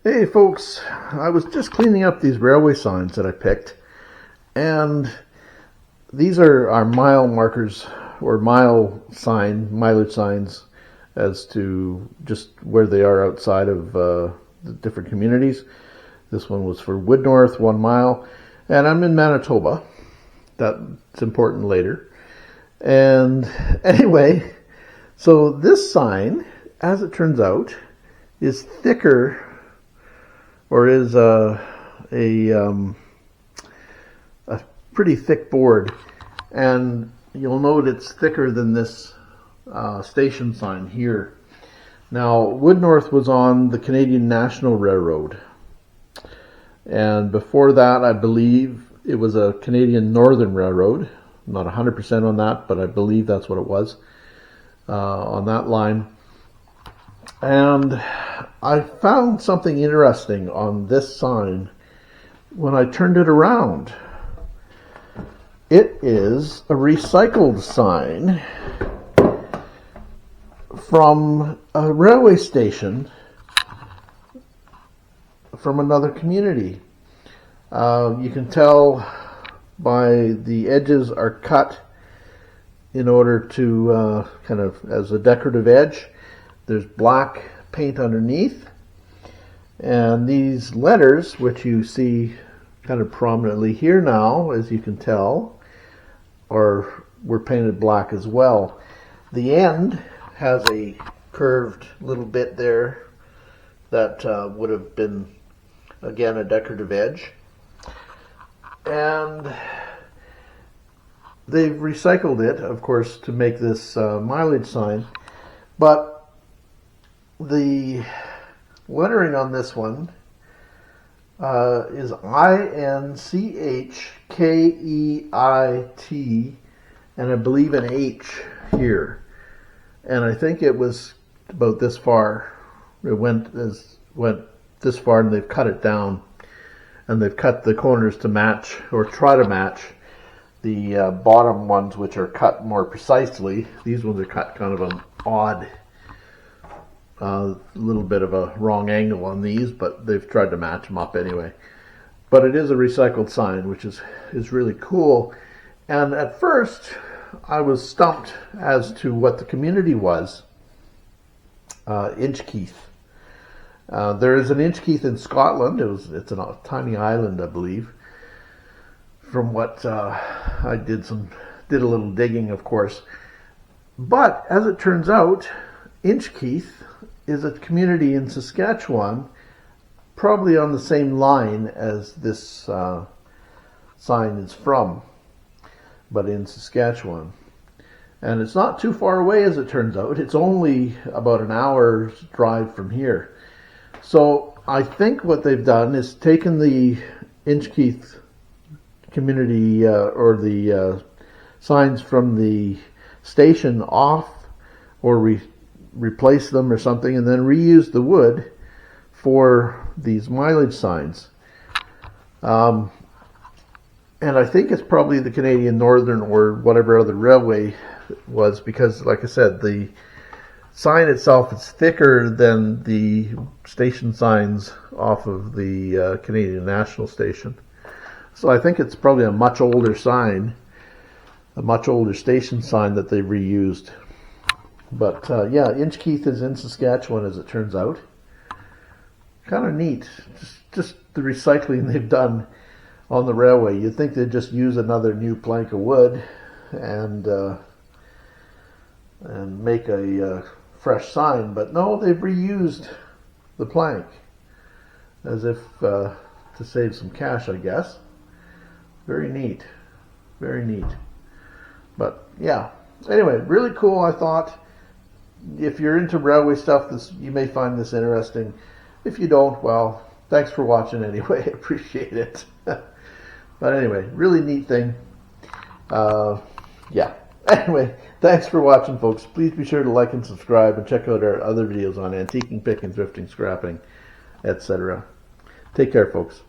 Hey folks, I was just cleaning up these railway signs that I picked, and these are our mile markers or mileage signs as to just where they are outside of the different communities. This one was for Woodnorth, 1 mile, and I'm in Manitoba. That's important later. And anyway, so this sign, as it turns out, is thicker, or is a pretty thick board, and you'll note it's thicker than this station sign here. Now, Woodnorth was on the Canadian National Railroad, and before that, I believe it was a Canadian Northern Railroad. I'm not 100% on that, but I believe that's what it was on that line. And I found something interesting on this sign when I turned it around. It is a recycled sign from a railway station from another community. You can tell by the edges are cut in order to kind of as a decorative edge. There's black paint underneath, and these letters, which you see kind of prominently here now, as you can tell, were painted black as well. The end has a curved little bit there that would have been, again, a decorative edge. And they've recycled it, of course, to make this mileage sign, but the lettering on this one is INCHKEIT, and I believe an H here. And I think it was about this far. It went this far, and they've cut it down, and they've cut the corners to match, or try to match, the bottom ones, which are cut more precisely. These ones are cut kind of an odd, little bit of a wrong angle on these, but they've tried to match them up anyway. But it is a recycled sign, which is really cool. And at first, I was stumped as to what the community was. Inchkeith. There is an Inchkeith in Scotland. It's a tiny island, I believe. From what I did a little digging, of course. But as it turns out, Inchkeith is a community in Saskatchewan, probably on the same line as this sign is from, but in Saskatchewan. And it's not too far away, as it turns out. It's only about an hour's drive from here. So I think what they've done is taken the Inchkeith community or the signs from the station off, or replace them or something, and then reuse the wood for these mileage signs. And I think it's probably the Canadian Northern or whatever other railway it was, because, like I said, the sign itself is thicker than the station signs off of the Canadian National Station. So I think it's probably a much older sign, a much older station sign that they reused. But yeah, Inchkeith is in Saskatchewan, as it turns out. Kind of neat. Just the recycling they've done on the railway. You'd think they'd just use another new plank of wood and make a fresh sign, but no, they've reused the plank as if to save some cash, I guess. Very neat. Very neat. But yeah. Anyway, really cool, I thought. If you're into railway stuff, you may find this interesting. If you don't, well, thanks for watching anyway. I appreciate it. But anyway, really neat thing. Yeah. Anyway, thanks for watching, folks. Please be sure to like and subscribe, and check out our other videos on antiquing, picking, thrifting, scrapping, etc. Take care, folks.